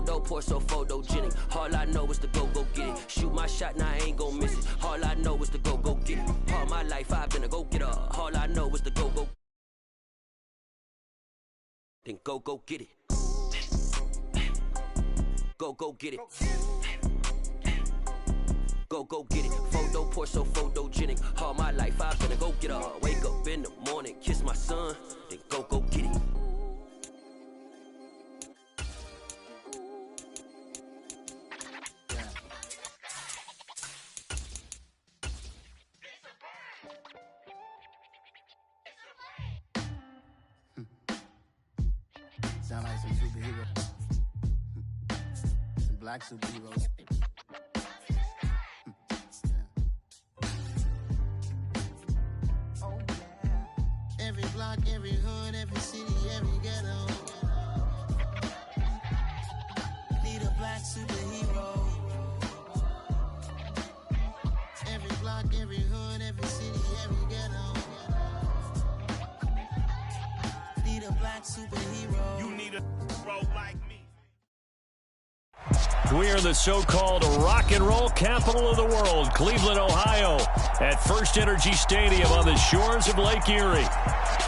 Photo poor, so photogenic. All I know is to go get it. Shoot my shot, now I ain't gon' miss it. All I know is to go get it. All my life I've been a go-getter. All I know is to go then go get it. Go get it. Go get it. Photo poor, so photogenic. All my life I've been a go-getter. Wake up in the morning, kiss my son, then go get it. Sound like some superheroes. Some black superheroes. Oh, yeah. Every block, every hood, every city, every ghetto. Need a black superhero. Every block, every hood, every city, every ghetto. Need a black superhero. You need a bro like me. We are the so-called rock and roll capital of the world, Cleveland, Ohio, at First Energy Stadium on the shores of Lake Erie.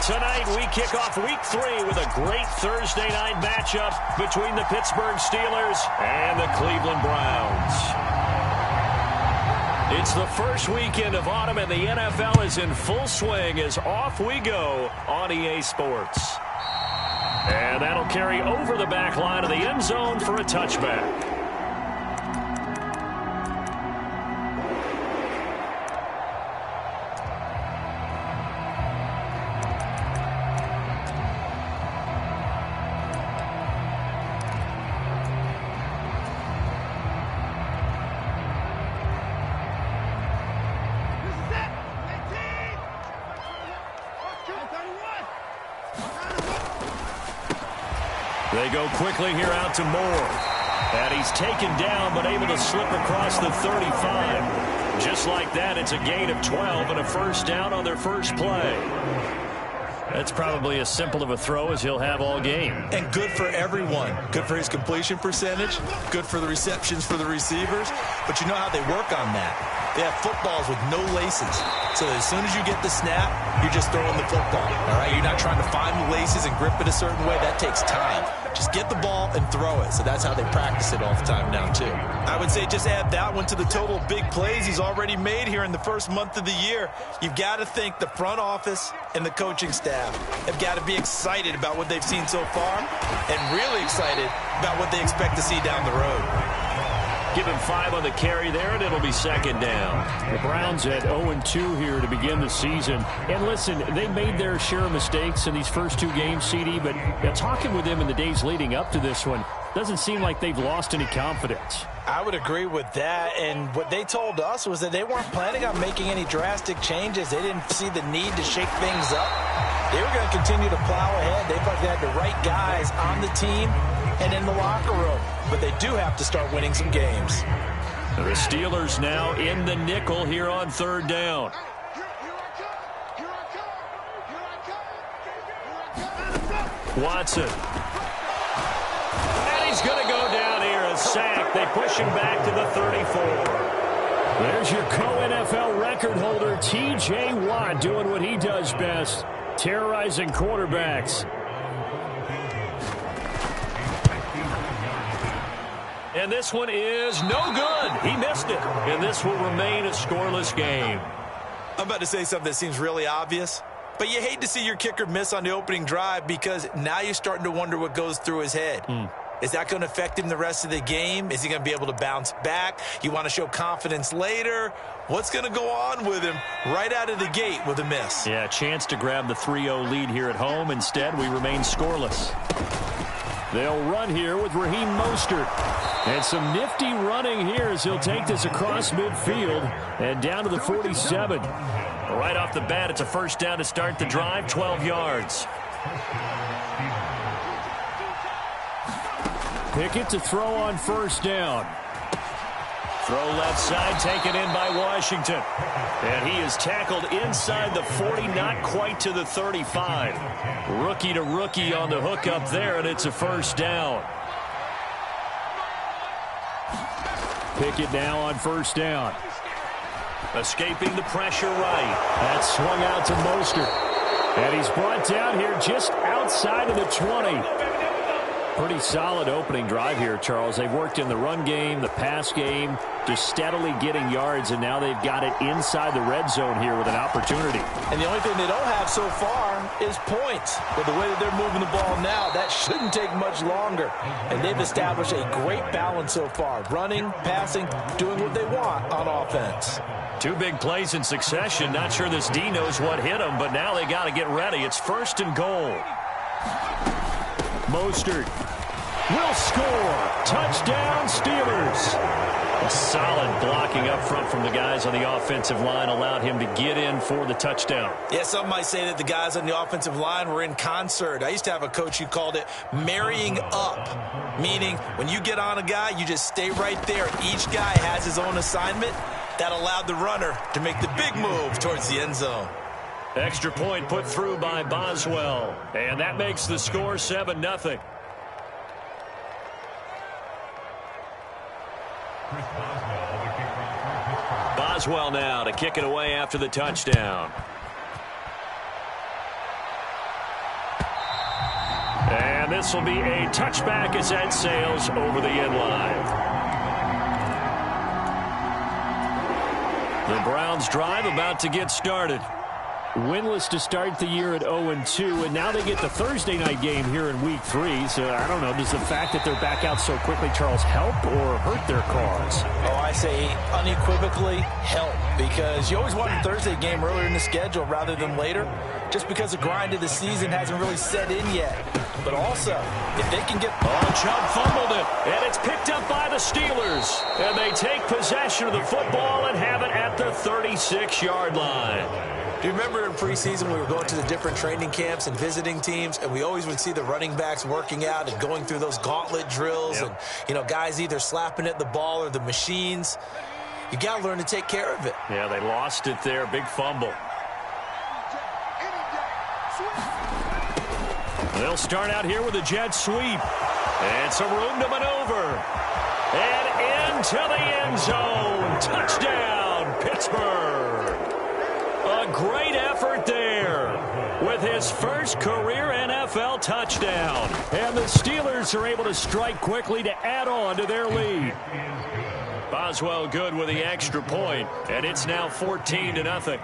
Tonight, we kick off Week 3 with a great Thursday night matchup between the Pittsburgh Steelers and the Cleveland Browns. It's the first weekend of autumn, and the NFL is in full swing as off we go on EA Sports. And that'll carry over the back line of the end zone for a touchback. They go quickly here out to Moore. And he's taken down, but able to slip across the 35. Just like that, it's a gain of 12 and a first down on their first play. That's probably as simple of a throw as he'll have all game. And good for everyone. Good for his completion percentage. Good for the receptions for the receivers. But you know how they work on that. They have footballs with no laces. So as soon as you get the snap, you're just throwing the football. All right, you're not trying to find the laces and grip it a certain way. That takes time. Just get the ball and throw it. So that's how they practice it all the time now, too. I would say just add that one to the total of big plays he's already made here in the first month of the year. You've got to think the front office and the coaching staff have got to be excited about what they've seen so far and really excited about what they expect to see down the road. Give him 5 on the carry there, and it'll be second down. The Browns at 0-2 here to begin the season. And listen, they made their share of mistakes in these first 2 games, CD, but talking with them in the days leading up to this one, doesn't seem like they've lost any confidence. I would agree with that, and what they told us was that they weren't planning on making any drastic changes. They didn't see the need to shake things up. They were going to continue to plow ahead. They thought they had the right guys on the team and in the locker room, but they do have to start winning some games. The Steelers now in the nickel here on third down. Watson. And he's going to go down here, a sack. They push him back to the 34. There's your co-NFL record holder, T.J. Watt, doing what he does best, terrorizing quarterbacks. And this one is no good. He missed it. And this will remain a scoreless game. I'm about to say something that seems really obvious, but you hate to see your kicker miss on the opening drive because now you're starting to wonder what goes through his head. Is that going to affect him the rest of the game? Is he going to be able to bounce back? You want to show confidence later? What's going to go on with him right out of the gate with a miss? Yeah, a chance to grab the 3-0 lead here at home. Instead, we remain scoreless. They'll run here with Raheem Mostert. And some nifty running here as he'll take this across midfield and down to the 47. Right off the bat, it's a first down to start the drive, 12 yards. Pickett to throw on first down. Throw left side, taken in by Washington. And he is tackled inside the 40, not quite to the 35. Rookie to rookie on the hook up there, and it's a first down. pick it now on first down. Escaping the pressure right. That swung out to Mostert. And he's brought down here just outside of the 20. Pretty solid opening drive here, Charles. They've worked in the run game, the pass game, just steadily getting yards, and now they've got it inside the red zone here with an opportunity. And the only thing they don't have so far is points. With the way that they're moving the ball now, that shouldn't take much longer. And they've established a great balance so far. Running, passing, doing what they want on offense. 2 big plays in succession. Not sure this D knows what hit him, but now they got to get ready. It's first and goal. Mostert will score. Touchdown, Steelers. A solid blocking up front from the guys on the offensive line allowed him to get in for the touchdown. Yeah, some might say that the guys on the offensive line were in concert. I used to have a coach who called it marrying up, meaning when you get on a guy, you just stay right there. Each guy has his own assignment. That allowed the runner to make the big move towards the end zone. Extra point put through by Boswell. And that makes the score 7-0. Boswell now to kick it away after the touchdown. And this will be a touchback as that sails over the end line. The Browns drive about to get started. Winless to start the year at 0-2, and now they get the Thursday night game here in Week 3. So I don't know, does the fact that they're back out so quickly, Charles, help or hurt their cause? Oh, I say unequivocally help, because you always want a Thursday game earlier in the schedule rather than later, just because the grind of the season hasn't really set in yet. But also, if they can get... Oh, Chubb fumbled it, and it's picked up by the Steelers. And they take possession of the football and have it at the 36-yard line. Do you remember in preseason we were going to the different training camps and visiting teams, and we always would see the running backs working out and going through those gauntlet drills, and, you know, guys either slapping at the ball or the machines. You got to learn to take care of it. Yeah, they lost it there. Big fumble. They'll start out here with a jet sweep. And some room to maneuver. And into the end zone. Touchdown, Pittsburgh. A great effort there with his first career NFL touchdown. And the Steelers are able to strike quickly to add on to their lead. Boswell good with the extra point, and it's now 14-0.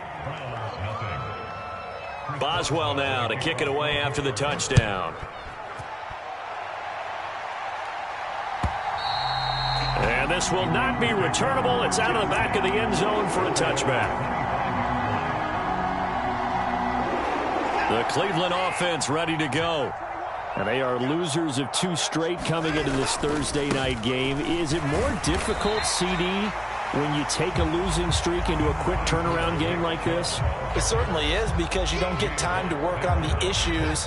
Boswell now to kick it away after the touchdown. And this will not be returnable. It's out of the back of the end zone for a touchback. The Cleveland offense ready to go. And they are losers of 2 straight coming into this Thursday night game. Is it more difficult, CD, when you take a losing streak into a quick turnaround game like this? It certainly is, because you don't get time to work on the issues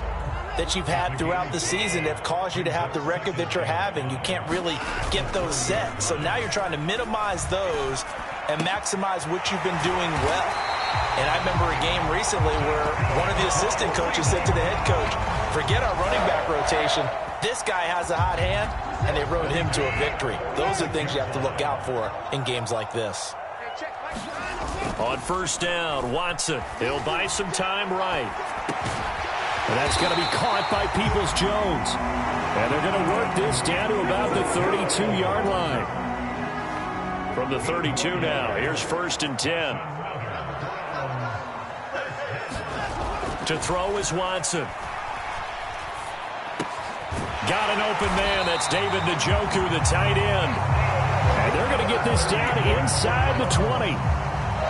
that you've had throughout the season that have caused you to have the record that you're having. You can't really get those set. So now you're trying to minimize those and maximize what you've been doing well. And I remember a game recently where one of the assistant coaches said to the head coach, forget our running back rotation. This guy has a hot hand, and they rode him to a victory. Those are things you have to look out for in games like this. On first down, Watson. He'll buy some time right. And that's going to be caught by Peoples-Jones. And they're going to work this down to about the 32-yard line. From the 32 now, here's first and 10. To throw is Watson. Got an open man. That's David Njoku, the tight end. And they're going to get this down inside the 20.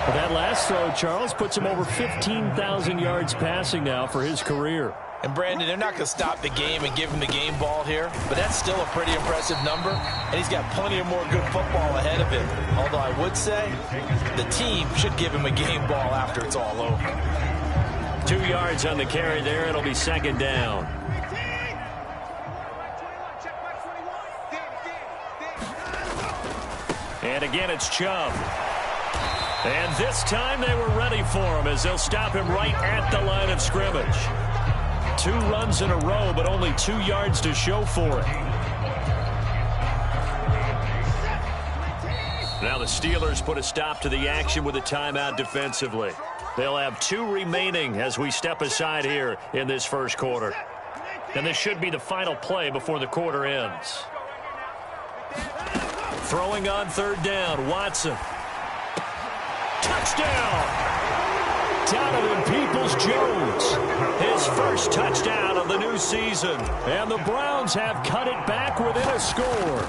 But that last throw, Charles, puts him over 15,000 yards passing now for his career. And, Brandon, they're not going to stop the game and give him the game ball here, but that's still a pretty impressive number, and he's got plenty of more good football ahead of him. Although I would say the team should give him a game ball after it's all over. 2 yards on the carry there. It'll be second down. And again, it's Chubb. And this time they were ready for him as they'll stop him right at the line of scrimmage. 2 runs in a row, but only 2 yards to show for it. Now the Steelers put a stop to the action with a timeout defensively. They'll have 2 remaining as we step aside here in this first quarter. And this should be the final play before the quarter ends. Throwing on 3rd down, Watson. Touchdown! Donovan Peoples-Jones, his first touchdown of the new season. And the Browns have cut it back within a score.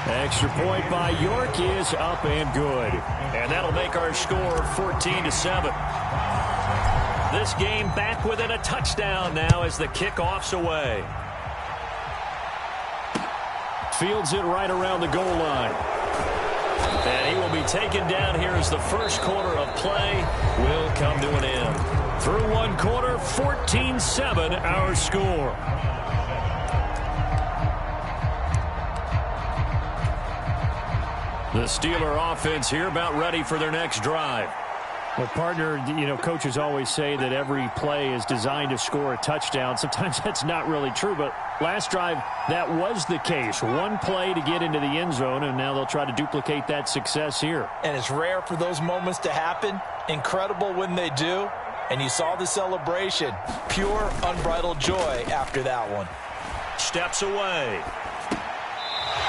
Extra point by York is up and good. And that'll make our score 14-7. This game back within a touchdown now as the kickoff's away. Fields it right around the goal line. And he will be taken down here as the first quarter of play will come to an end. Through one quarter, 14-7 our score. The Steeler offense here about ready for their next drive. Well, partner, coaches always say that every play is designed to score a touchdown. Sometimes that's not really true, but last drive, that was the case. One play to get into the end zone, and now they'll try to duplicate that success here. And it's rare for those moments to happen. Incredible when they do. And you saw the celebration. Pure, unbridled joy after that one. Steps away.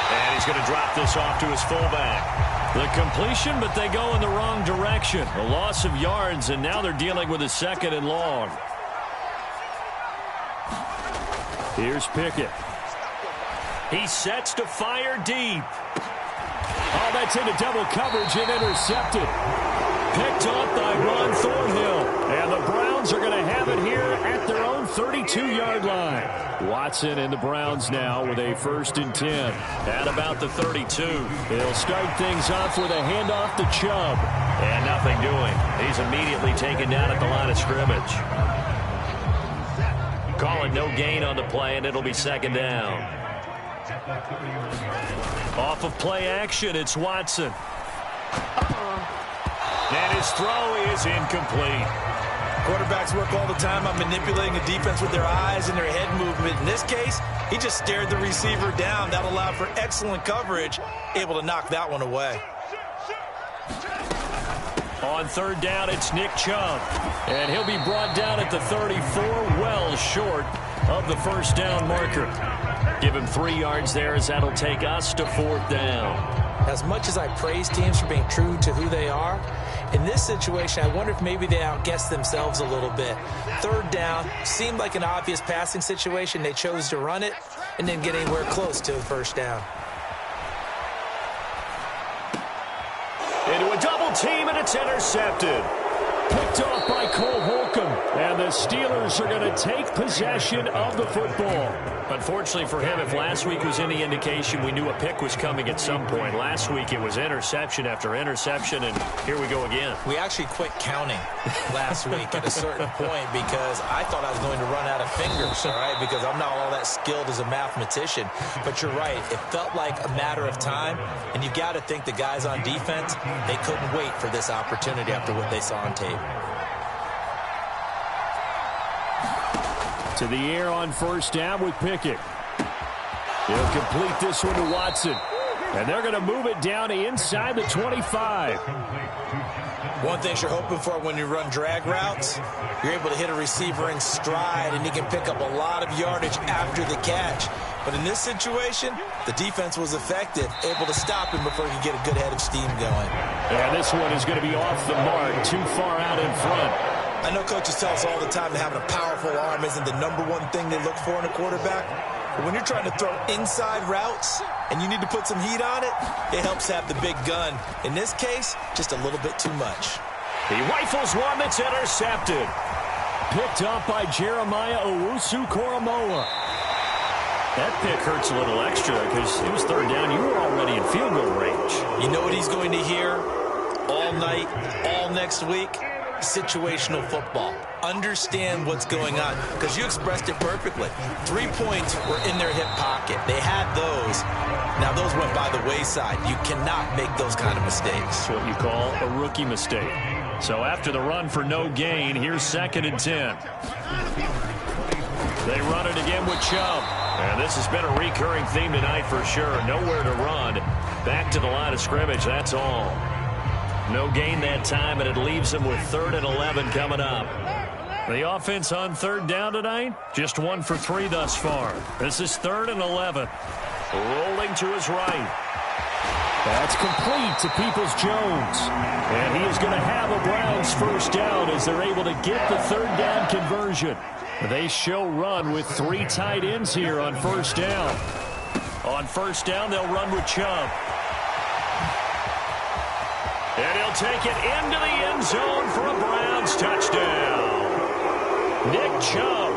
And he's going to drop this off to his fullback. The completion, but they go in the wrong direction. A loss of yards, and now they're dealing with a 2nd and long. Here's Pickett. He sets to fire deep. Oh, that's into double coverage and intercepted. Picked off by Ron Thornhill. And the Browns are going to have it here at their own 32-yard line. Watson and the Browns now with a 1st and 10. At about the 32. They'll start things off with a handoff to Chubb. And nothing doing. He's immediately taken down at the line of scrimmage. Call it no gain on the play, and it'll be 2nd down. Off of play action, it's Watson. And his throw is incomplete. Quarterbacks work all the time on manipulating a defense with their eyes and their head movement. In this case, he just stared the receiver down. That allowed for excellent coverage, able to knock that one away. On 3rd down, it's Nick Chubb. And he'll be brought down at the 34, well short of the 1st down marker. Give him 3 yards there as that'll take us to 4th down. As much as I praise teams for being true to who they are, in this situation, I wonder if maybe they outguessed themselves a little bit. 3rd down seemed like an obvious passing situation. They chose to run it and didn't get anywhere close to the 1st down. Into a double team, and it's intercepted. Picked off by Cole Holcomb. And the Steelers are going to take possession of the football. Unfortunately for him, if last week was any indication, we knew a pick was coming at some point. Last week it was interception after interception, and here we go again. We actually quit counting last week at a certain point because I thought I was going to run out of fingers, all right, because I'm not all that skilled as a mathematician. But you're right. It felt like a matter of time, and you've got to think the guys on defense, they couldn't wait for this opportunity after what they saw on tape. To the air on 1st down with Pickett. He'll complete this one to Watson. And they're going to move it down inside the 25. One thing you're hoping for when you run drag routes, you're able to hit a receiver in stride, and he can pick up a lot of yardage after the catch. But in this situation, the defense was effective, able to stop him before he could get a good head of steam going. And this one is going to be off the mark, too far out in front. I know coaches tell us all the time that having a powerful arm isn't the #1 thing they look for in a quarterback. But when you're trying to throw inside routes and you need to put some heat on it, it helps have the big gun. In this case, just a little bit too much. He rifles one that's intercepted. Picked up by Jeremiah Owusu-Koramoah. That pick hurts a little extra because it was 3rd down. You were already in field goal range. You know what he's going to hear all night, all next week? Situational football. Understand what's going on, because you expressed it perfectly. 3 points were in their hip pocket. They had those. Now those went by the wayside. You cannot make those kind of mistakes. It's what you call a rookie mistake. So after the run for no gain, here's 2nd and 10. They run it again with Chubb. And this has been a recurring theme tonight for sure. Nowhere to run. Back to the line of scrimmage, that's all. No gain that time, and it leaves them with 3rd and 11 coming up. The offense on 3rd down tonight, just 1 for 3 thus far. This is 3rd and 11. Rolling to his right. That's complete to Peoples-Jones. And he is going to have a Browns first down as they're able to get the 3rd down conversion. They show run with 3 tight ends here on first down. On first down, they'll run with Chubb. And he'll take it into the end zone for a Browns touchdown. Nick Chubb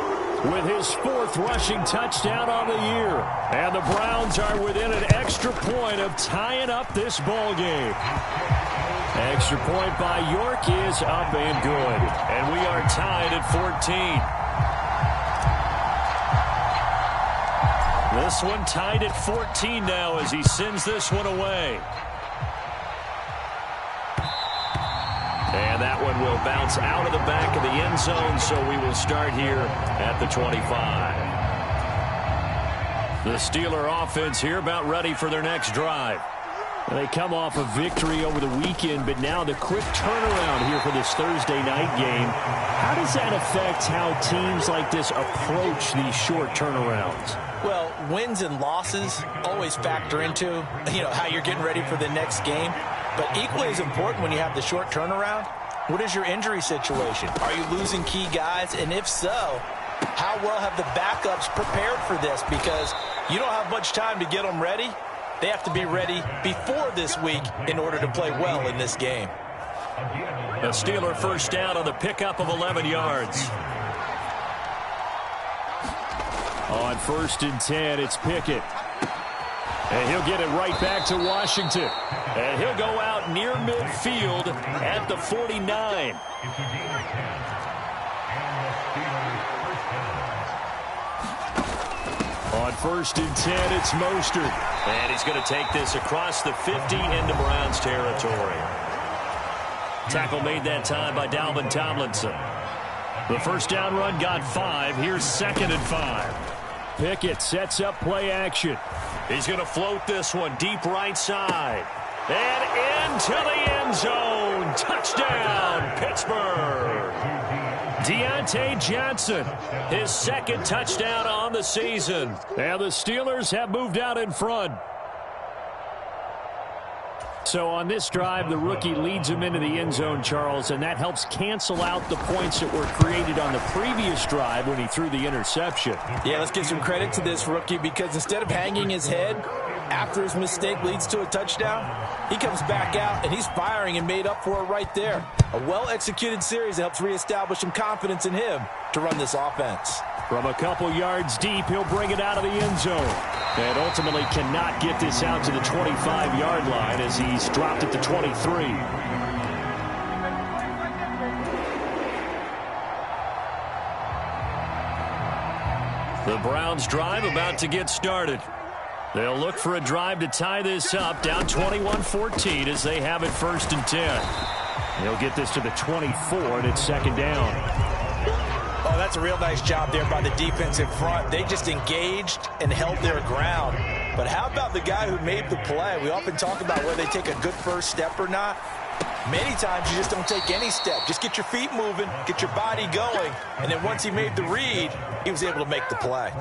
with his 4th rushing touchdown on the year. And the Browns are within an extra point of tying up this ball game. Extra point by York is up and good. And we are tied at 14. This one tied at 14 now as he sends this one away. And that one will bounce out of the back of the end zone, so we will start here at the 25. The Steeler offense here about ready for their next drive. They come off a victory over the weekend, but now the quick turnaround here for this Thursday night game. How does that affect how teams like this approach these short turnarounds? Well, wins and losses always factor into, how you're getting ready for the next game. But equally as important when you have the short turnaround, what is your injury situation? Are you losing key guys? And if so, how well have the backups prepared for this? Because you don't have much time to get them ready. They have to be ready before this week in order to play well in this game. A Steeler first down on the pickup of 11 yards. On 1st and 10, it's Pickett. And he'll get it right back to Washington. And he'll go out near midfield at the 49. On 1st and 10, it's Mostert. And he's going to take this across the 50 into Browns territory. Tackle made that time by Dalvin Tomlinson. The first down run got 5. Here's 2nd and 5. Pickett sets up play action. He's going to float this one deep right side. And into the end zone. Touchdown, Pittsburgh. Deontay Johnson, his 2nd touchdown on the season. And the Steelers have moved out in front. So on this drive, the rookie leads him into the end zone, Charles, and that helps cancel out the points that were created on the previous drive when he threw the interception. Yeah, let's give some credit to this rookie because instead of hanging his head after his mistake leads to a touchdown, he comes back out and he's firing and made up for it right there. A well-executed series that helps reestablish some confidence in him to run this offense. From a couple yards deep, he'll bring it out of the end zone. And ultimately cannot get this out to the 25-yard line as he's dropped at the 23. The Browns drive about to get started. They'll look for a drive to tie this up, down 21-14 as they have it 1st and 10. He'll get this to the 24, and it's 2nd down. Oh, that's a real nice job there by the defense in front. They just engaged and held their ground. But how about the guy who made the play? We often talk about whether they take a good first step or not. Many times you just don't take any step. Just get your feet moving, get your body going, and then once he made the read, he was able to make the play.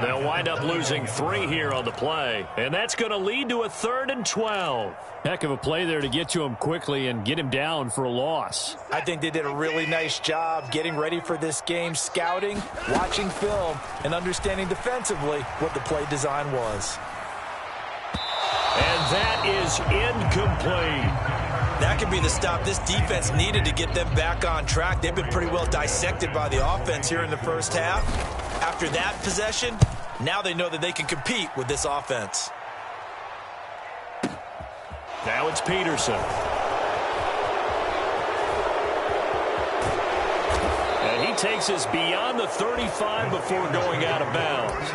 They'll wind up losing 3 here on the play, and that's going to lead to a 3rd and 12. Heck of a play there to get to him quickly and get him down for a loss. I think they did a really nice job getting ready for this game, scouting, watching film, and understanding defensively what the play design was. And that is incomplete. That could be the stop this defense needed to get them back on track. They've been pretty well dissected by the offense here in the first half. After that possession, now they know that they can compete with this offense. Now it's Peterson. And he takes us beyond the 35 before going out of bounds.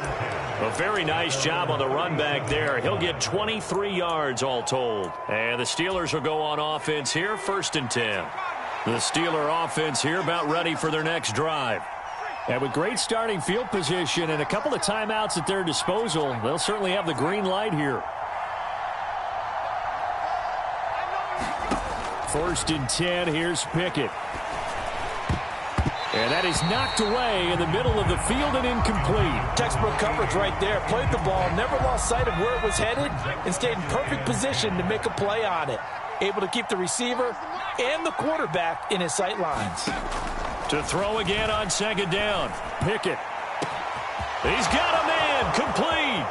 A very nice job on the run back there. He'll get 23 yards all told. And the Steelers will go on offense here, 1st and 10. The Steeler offense here about ready for their next drive. And with great starting field position and a couple of timeouts at their disposal, they'll certainly have the green light here. 1st and 10, here's Pickett. And that is knocked away in the middle of the field and incomplete. Textbook coverage right there. Played the ball, never lost sight of where it was headed, and stayed in perfect position to make a play on it. Able to keep the receiver and the quarterback in his sight lines. To throw again on 2nd down. Pickett. He's got a man. Complete.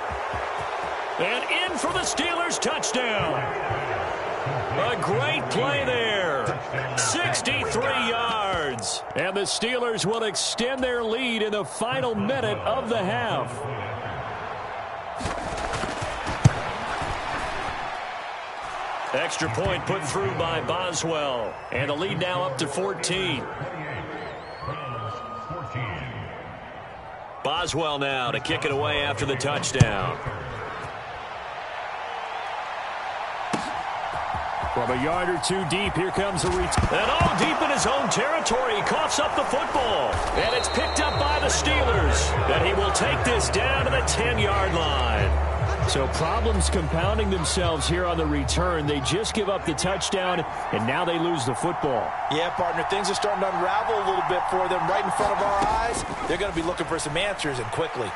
And in for the Steelers touchdown. A great play there. 63 yards. And the Steelers will extend their lead in the final minute of the half. Extra point put through by Boswell. And the lead now up to 14. Boswell now to kick it away after the touchdown. From a yard or two deep, here comes a return. And all deep in his own territory, he coughs up the football. And it's picked up by the Steelers. And he will take this down to the 10-yard line. So problems compounding themselves here on the return. They just give up the touchdown, and now they lose the football. Yeah, partner, things are starting to unravel a little bit for them right in front of our eyes. They're going to be looking for some answers, and quickly.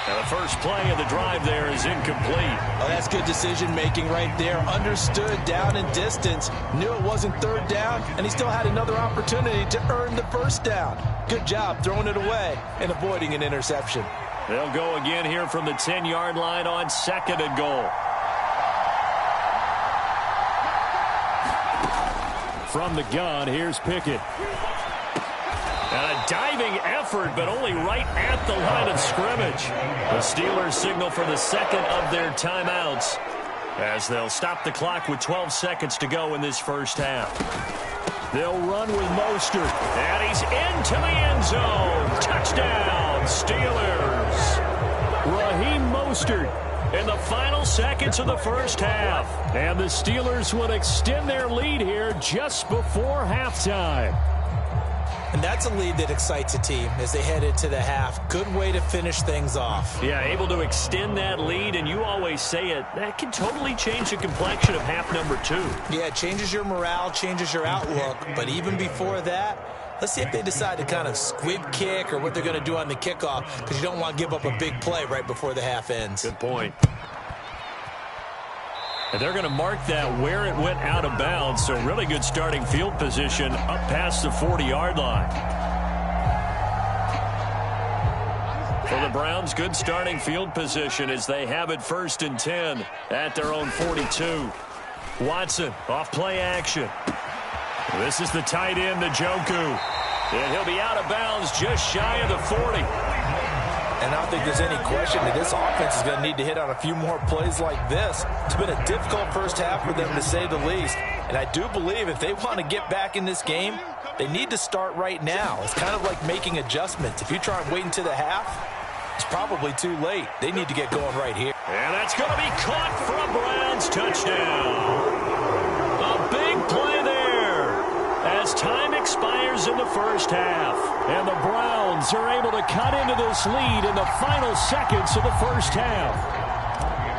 Now the first play of the drive there is incomplete. Oh, that's good decision-making right there. Understood down and distance. Knew it wasn't 3rd down, and he still had another opportunity to earn the 1st down. Good job throwing it away and avoiding an interception. They'll go again here from the 10-yard line on 2nd and goal. From the gun, here's Pickett. And a diving effort, but only right at the line of scrimmage. The Steelers signal for the 2nd of their timeouts as they'll stop the clock with 12 seconds to go in this first half. They'll run with Mostert, and he's into the end zone. Touchdown, Steelers. Raheem Mostert in the final seconds of the first half. And the Steelers would extend their lead here just before halftime. And that's a lead that excites a team as they head into the half. Good way to finish things off. Yeah, able to extend that lead, and you always say it, that can totally change the complexion of half number 2. Yeah, it changes your morale, changes your outlook. But even before that, let's see if they decide to kind of squib kick or what they're going to do on the kickoff, because you don't want to give up a big play right before the half ends. Good point. And they're going to mark that where it went out of bounds, so really good starting field position up past the 40-yard line. For the Browns, good starting field position as they have it 1st and 10 at their own 42. Watson off play action. This is the tight end, Njoku. And he'll be out of bounds just shy of the 40. And I don't think there's any question that this offense is going to need to hit on a few more plays like this. It's been a difficult first half for them, to say the least. And I do believe if they want to get back in this game, they need to start right now. It's kind of like making adjustments. If you try and wait until the half, it's probably too late. They need to get going right here. And that's going to be caught for a Browns touchdown. A big play there as time expires in the first half. And the Browns are able to cut into this lead in the final seconds of the first half.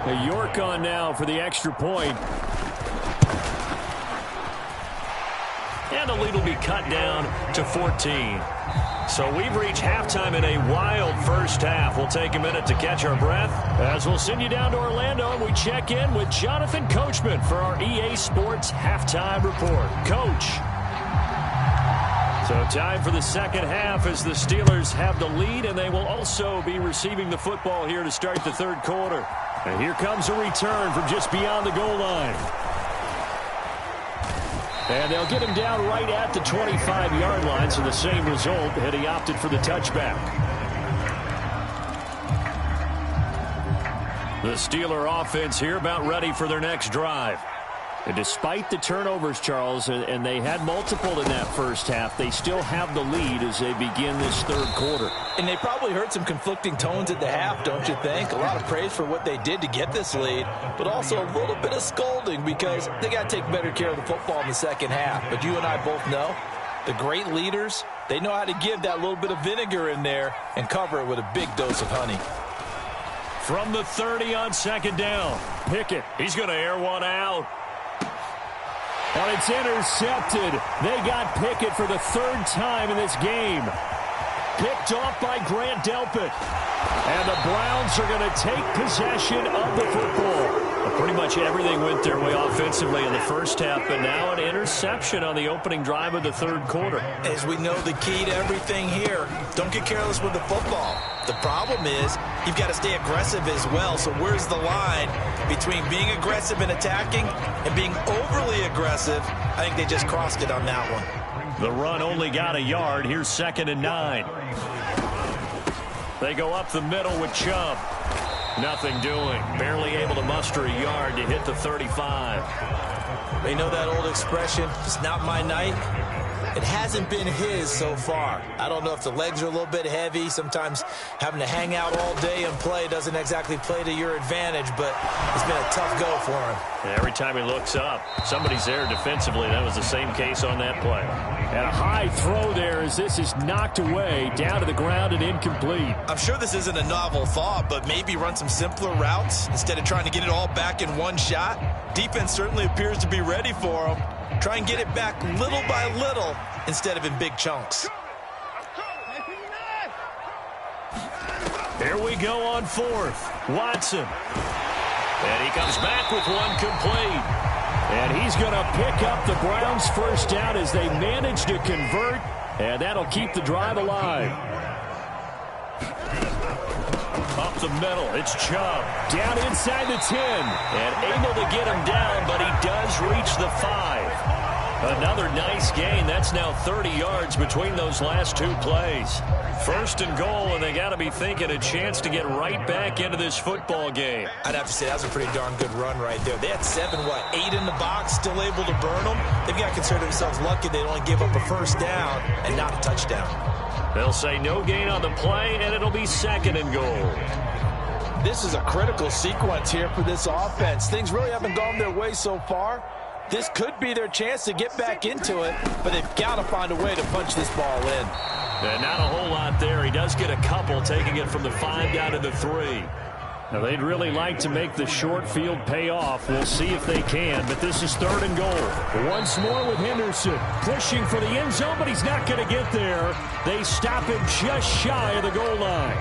A York on now for the extra point. And the lead will be cut down to 14. So we've reached halftime in a wild first half. We'll take a minute to catch our breath as we'll send you down to Orlando and we check in with Jonathan Coachman for our EA Sports Halftime Report. Coach. So time for the second half as the Steelers have the lead, and they will also be receiving the football here to start the third quarter. And here comes a return from just beyond the goal line. And they'll get him down right at the 25-yard line, so the same result, and he opted for the touchback. The Steeler offense here about ready for their next drive. And despite the turnovers, Charles, and they had multiple in that first half, they still have the lead as they begin this third quarter. And they probably heard some conflicting tones at the half, don't you think? A lot of praise for what they did to get this lead, but also a little bit of scolding because they got to take better care of the football in the second half. But you and I both know the great leaders, they know how to give that little bit of vinegar in there and cover it with a big dose of honey. From the 30 on second down, Pickett, he's going to air one out. And it's intercepted. They got Pickett for the third time in this game. Picked off by Grant Delpit. And the Browns are going to take possession of the football. Well, pretty much everything went their way offensively in the first half, but now an interception on the opening drive of the third quarter. As we know, the key to everything here, don't get careless with the football. The problem is you've got to stay aggressive as well. So where's the line between being aggressive and attacking and being overly aggressive? I think they just crossed it on that one. The run only got a yard. Here's 2nd and 9. They go up the middle with Chubb. Nothing doing. Barely able to muster a yard to hit the 35. You know that old expression, it's not my night? It hasn't been his so far. I don't know if the legs are a little bit heavy. Sometimes having to hang out all day and play doesn't exactly play to your advantage, but it's been a tough go for him. And every time he looks up, somebody's there defensively. That was the same case on that play. And a high throw there as this is knocked away, down to the ground and incomplete. I'm sure this isn't a novel thought, but maybe run some simpler routes instead of trying to get it all back in one shot. Defense certainly appears to be ready for him. Try and get it back little by little instead of in big chunks. Here we go on 4th. Watson. And he comes back with one complete. And he's going to pick up the Browns' first down as they manage to convert. And that'll keep the drive alive. Up the middle, it's Chubb. Down inside the 10. And able to get him down, but he does reach the 5. Another nice gain. That's now 30 yards between those last two plays. 1st and goal, and they got to be thinking a chance to get right back into this football game. I'd have to say that was a pretty darn good run right there. They had 8 in the box, still able to burn them. They've got to consider themselves lucky they only give up a first down and not a touchdown. They'll say no gain on the play, and it'll be 2nd and goal. This is a critical sequence here for this offense. Things really haven't gone their way so far. This could be their chance to get back into it, but they've got to find a way to punch this ball in. And not a whole lot there. He does get a couple, taking it from the 5 down to the 3. Now, they'd really like to make the short field pay off. We'll see if they can, but this is 3rd and goal. Once more with Henderson, pushing for the end zone, but he's not going to get there. They stop him just shy of the goal line.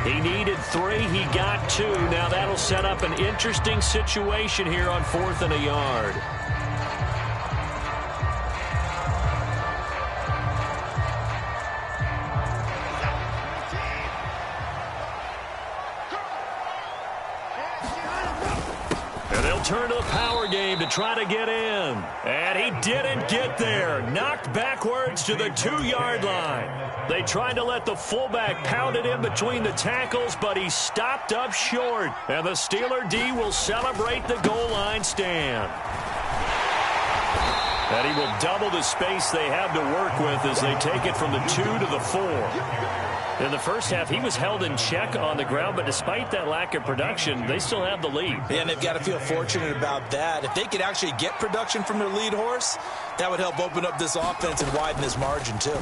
He needed 3. He got 2. Now that'll set up an interesting situation here on 4th and a yard. Turn to the power game to try to get in. And he didn't get there. Knocked backwards to the 2-yard line. They tried to let the fullback pound it in between the tackles, but he stopped up short. And the Steeler D will celebrate the goal line stand. And he will double the space they have to work with as they take it from the 2 to the 4. In the first half, he was held in check on the ground, but despite that lack of production, they still have the lead. Yeah, and they've got to feel fortunate about that. If they could actually get production from their lead horse, that would help open up this offense and widen this margin, too.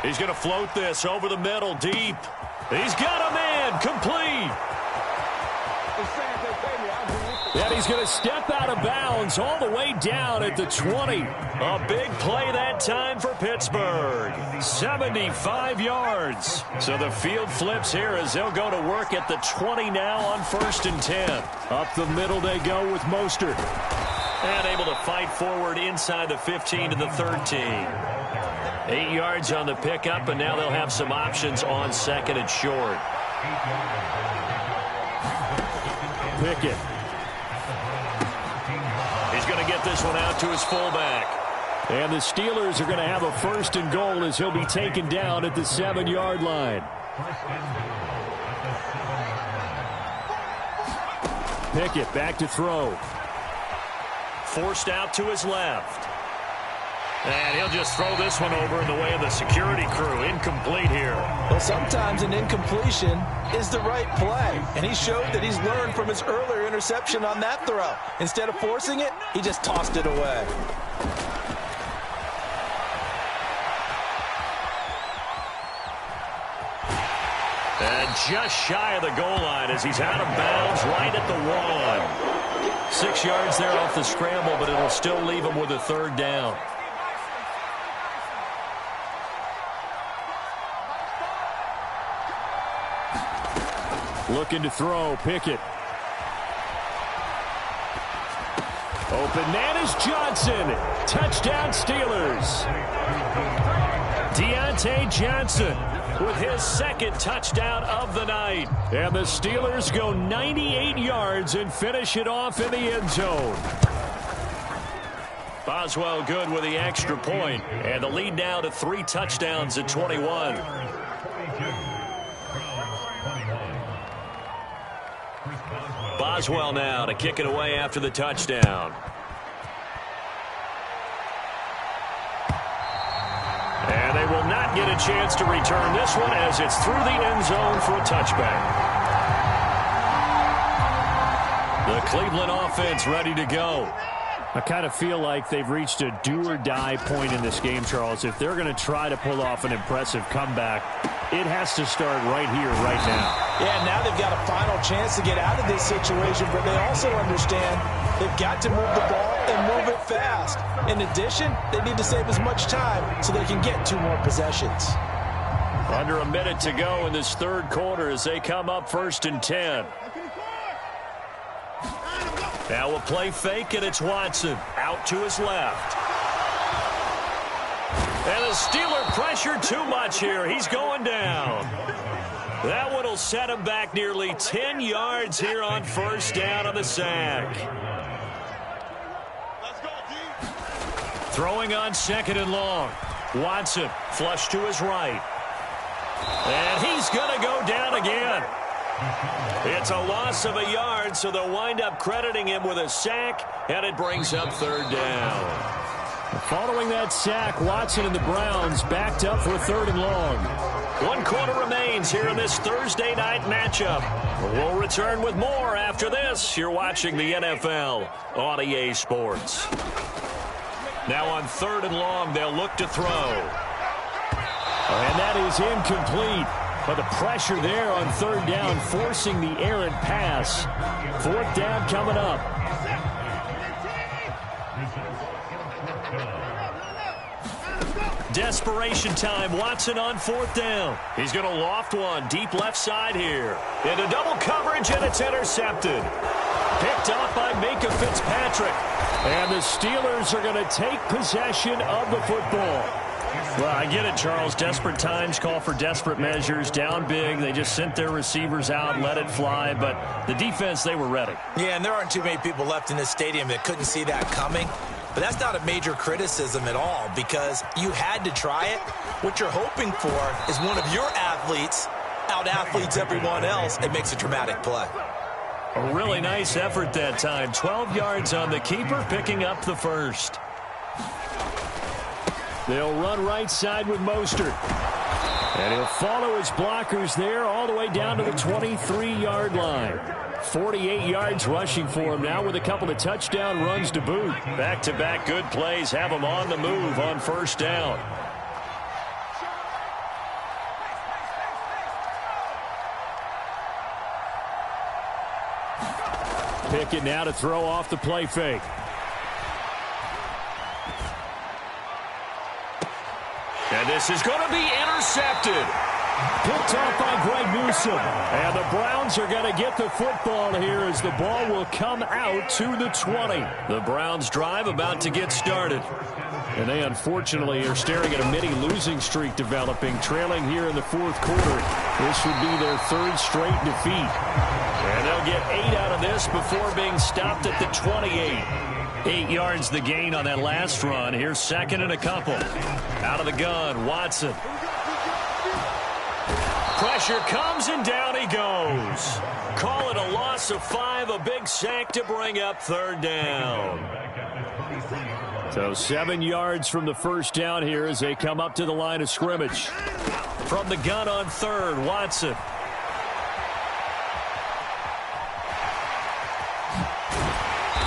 He's going to float this over the middle, deep. He's got a man, complete. And he's going to step out of bounds all the way down at the 20. A big play that time for Pittsburgh. 75 yards. So the field flips here as they'll go to work at the 20 now on 1st and 10. Up the middle they go with Mostert. And able to fight forward inside the 15 to the 13. 8 yards on the pickup, and now they'll have some options on 2nd and short. Pickett. He's going to get this one out to his fullback. And the Steelers are going to have a 1st and goal as he'll be taken down at the 7-yard line. Pickett back to throw. forced out to his left. And he'll just throw this one over in the way of the security crew. Incomplete here. Well, sometimes an incompletion is the right play. And he showed that he's learned from his earlier interception on that throw. Instead of forcing it, he just tossed it away. And just shy of the goal line as he's out of bounds right at the 1. 6 yards there off the scramble, but it'll still leave him with a third down. Looking to throw, Pickett. Open man is Johnson. Touchdown Steelers. Deontay Johnson with his second touchdown of the night. And the Steelers go 98 yards and finish it off in the end zone. Boswell good with the extra point. And the lead now to 3 touchdowns at 21. Boswell now to kick it away after the touchdown. And they will not get a chance to return this one as it's through the end zone for a touchback. The Cleveland offense ready to go. I kind of feel like they've reached a do-or-die point in this game, Charles. If they're going to try to pull off an impressive comeback, it has to start right here, right now. Yeah, now they've got a final chance to get out of this situation, but they also understand they've got to move the ball and move it fast. In addition, they need to save as much time so they can get 2 more possessions. Under a minute to go in this third quarter as they come up 1st and 10. Now we'll play fake, and it's Watson out to his left. And the Steeler pressure too much here. He's going down. That one will set him back nearly 10 yards here on 1st down on the sack. Throwing on 2nd and long. Watson flush to his right. And he's going to go down again. It's a loss of a yard, so they'll wind up crediting him with a sack, and it brings up 3rd down. Following that sack, Watson and the Browns backed up for 3rd and long. 1 quarter remains here in this Thursday night matchup. We'll return with more after this. You're watching the NFL on EA Sports. Now on 3rd and long, they'll look to throw. And that is incomplete. But the pressure there on 3rd down, forcing the errant pass. 4th down coming up. Desperation time. Watson on 4th down. He's going to loft one deep left side here. Into double coverage, and it's intercepted. Picked off by Minka Fitzpatrick. And the Steelers are going to take possession of the football. Well, I get it, Charles. Desperate times call for desperate measures. Down big. They just sent their receivers out, let it fly. But the defense, they were ready. Yeah, and there aren't too many people left in this stadium that couldn't see that coming. But that's not a major criticism at all because you had to try it. What you're hoping for is one of your athletes out-athletes everyone else and makes a dramatic play. A really nice effort that time. 12 yards on the keeper, picking up the first. They'll run right side with Mostert. And he'll follow his blockers there all the way down to the 23-yard line. 48 yards rushing for him now with a couple of touchdown runs to boot. Back-to-back good plays have him on the move on 1st down. Pickett now to throw off the play fake. And this is going to be intercepted. Picked off by Greg Newsome. And the Browns are going to get the football here as the ball will come out to the 20. The Browns drive about to get started. And they unfortunately are staring at a mini losing streak developing, trailing here in the 4th quarter. This would be their 3rd straight defeat. And they'll get 8 out of this before being stopped at the 28. 8 yards the gain on that last run. Here's 2nd and a couple. Out of the gun, Watson. Pressure comes and down he goes. Call it a loss of 5, a big sack to bring up 3rd down. So 7 yards from the first down here as they come up to the line of scrimmage. From the gun on third, Watson.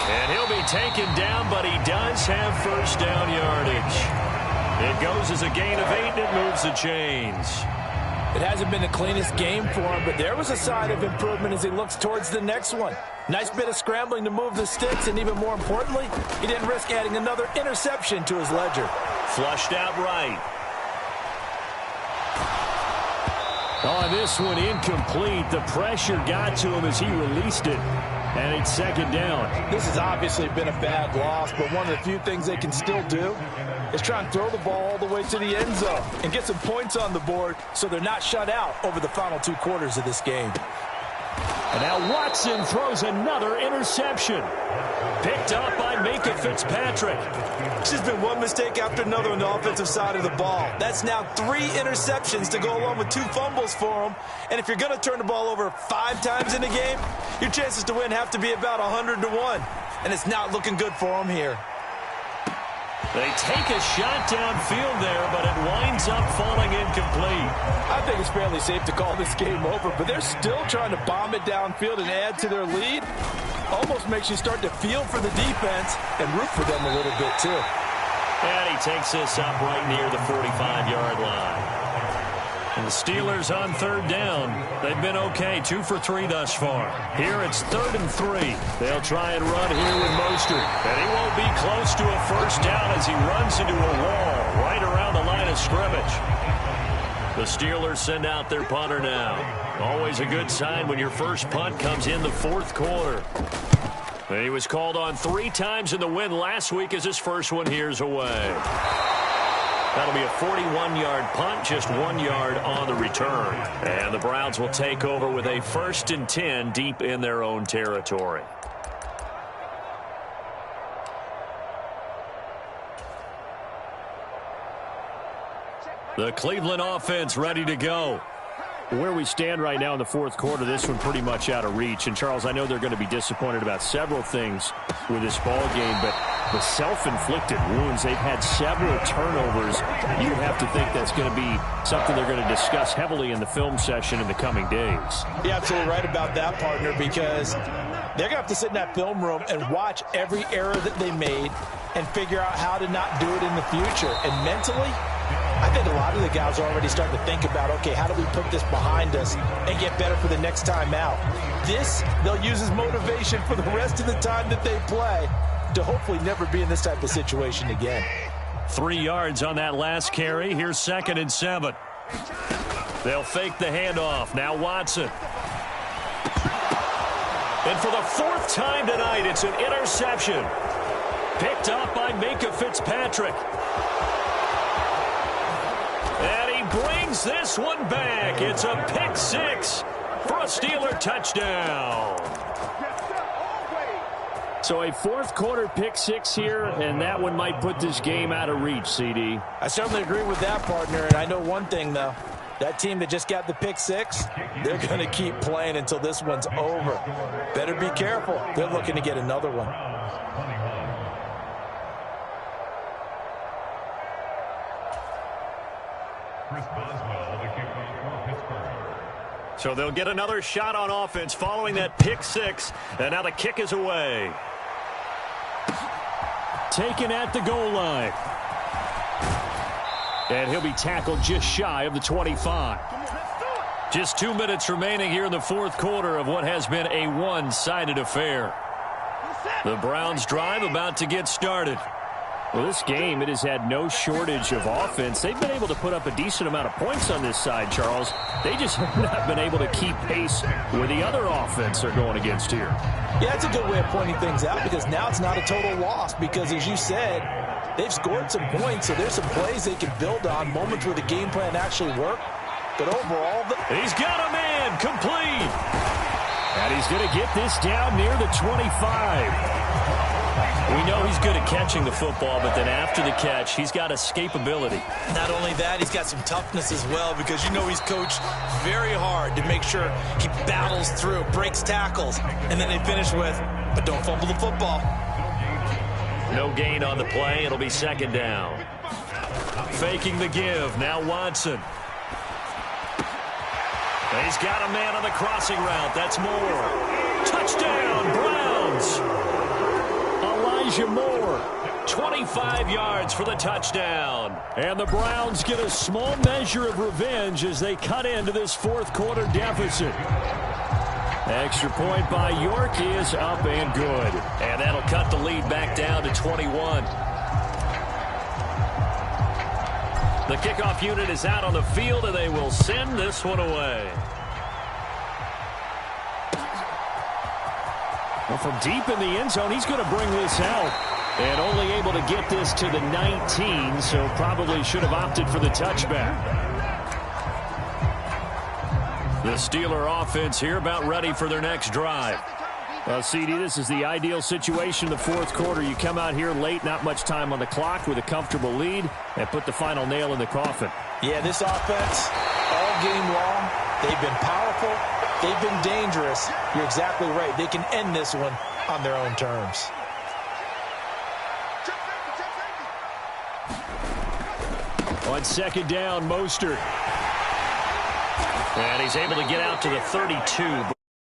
And he'll be taken down, but he does have first down yardage. It goes as a gain of 8, and it moves the chains. It hasn't been the cleanest game for him, but there was a sign of improvement as he looks towards the next one. Nice bit of scrambling to move the sticks, and even more importantly, he didn't risk adding another interception to his ledger. Flushed out right. Oh, this one incomplete. The pressure got to him as he released it. And it's second down. This has obviously been a bad loss, but one of the few things they can still do is try and throw the ball all the way to the end zone and get some points on the board so they're not shut out over the final 2 quarters of this game. And now Watson throws another interception. Picked up by Micah Fitzpatrick. It's just been one mistake after another on the offensive side of the ball. That's now 3 interceptions to go along with 2 fumbles for him. And if you're going to turn the ball over 5 times in a game, your chances to win have to be about 100-1. And it's not looking good for him here. They take a shot downfield there, but it winds up falling incomplete. I think it's fairly safe to call this game over, but they're still trying to bomb it downfield and add to their lead. Almost makes you start to feel for the defense and root for them a little bit, too. And he takes this up right near the 45-yard line. And the Steelers on third down. They've been okay, 2 for 3 thus far. Here it's 3rd and 3. They'll try and run here with Mostert. And he won't be close to a first down as he runs into a wall right around the line of scrimmage. The Steelers send out their punter now. Always a good sign when your first punt comes in the 4th quarter. And he was called on 3 times in the win last week as his first one here's away. That'll be a 41-yard punt, just 1 yard on the return. And the Browns will take over with a 1st and 10 deep in their own territory. The Cleveland offense ready to go. Where we stand right now in the 4th quarter, this one pretty much out of reach. And, Charles, I know they're going to be disappointed about several things with this ball game, but the self-inflicted wounds, they've had several turnovers. You would have to think that's going to be something they're going to discuss heavily in the film session in the coming days. You're absolutely right about that, partner, because they're going to have to sit in that film room and watch every error that they made and figure out how to not do it in the future. And mentally, I think a lot of the guys are already starting to think about, okay, how do we put this behind us and get better for the next time out? This, they'll use as motivation for the rest of the time that they play to hopefully never be in this type of situation again. 3 yards on that last carry. Here's 2nd and 7. They'll fake the handoff. Now Watson. And for the 4th time tonight, it's an interception. Picked up by Micah Fitzpatrick. And he brings this one back. It's a pick 6 for a Steeler touchdown. So a 4th quarter pick 6 here, and that one might put this game out of reach, CD. I certainly agree with that, partner, and I know one thing, though. That team that just got the pick 6, they're going to keep playing until this one's over. Better be careful. They're looking to get another one. So they'll get another shot on offense following that pick 6, and now the kick is away. Taken at the goal line. And he'll be tackled just shy of the 25. Just 2 minutes remaining here in the 4th quarter of what has been a one-sided affair. The Browns drive about to get started. Well, this game, it has had no shortage of offense. They've been able to put up a decent amount of points on this side, Charles. They just have not been able to keep pace with the other offense they're going against here. Yeah, that's a good way of pointing things out because now it's not a total loss because, as you said, they've scored some points, so there's some plays they can build on, moments where the game plan actually worked. But overall, he's got a man complete. And he's going to get this down near the 25. We know he's good at catching the football, but then after the catch, he's got escapability. Not only that, he's got some toughness as well because you know he's coached very hard to make sure he battles through, breaks tackles, and then they finish with, but don't fumble the football. No gain on the play. It'll be second down. Faking the give. Now Watson. He's got a man on the crossing route. That's Moore. Touchdown, Browns. Elijah Moore. 25 yards for the touchdown. And the Browns get a small measure of revenge as they cut into this fourth quarter deficit. Extra point by York is up and good. And that'll cut the lead back down to 21. The kickoff unit is out on the field, and they will send this one away. Well, from deep in the end zone, he's going to bring this out. And only able to get this to the 19, so probably should have opted for the touchback. The Steeler offense here about ready for their next drive. Well, CD, this is the ideal situation in the fourth quarter. You come out here late, not much time on the clock with a comfortable lead, and put the final nail in the coffin. Yeah, this offense, all game long, they've been powerful, they've been dangerous. You're exactly right. They can end this one on their own terms. On second down, Mostert. And he's able to get out to the 32.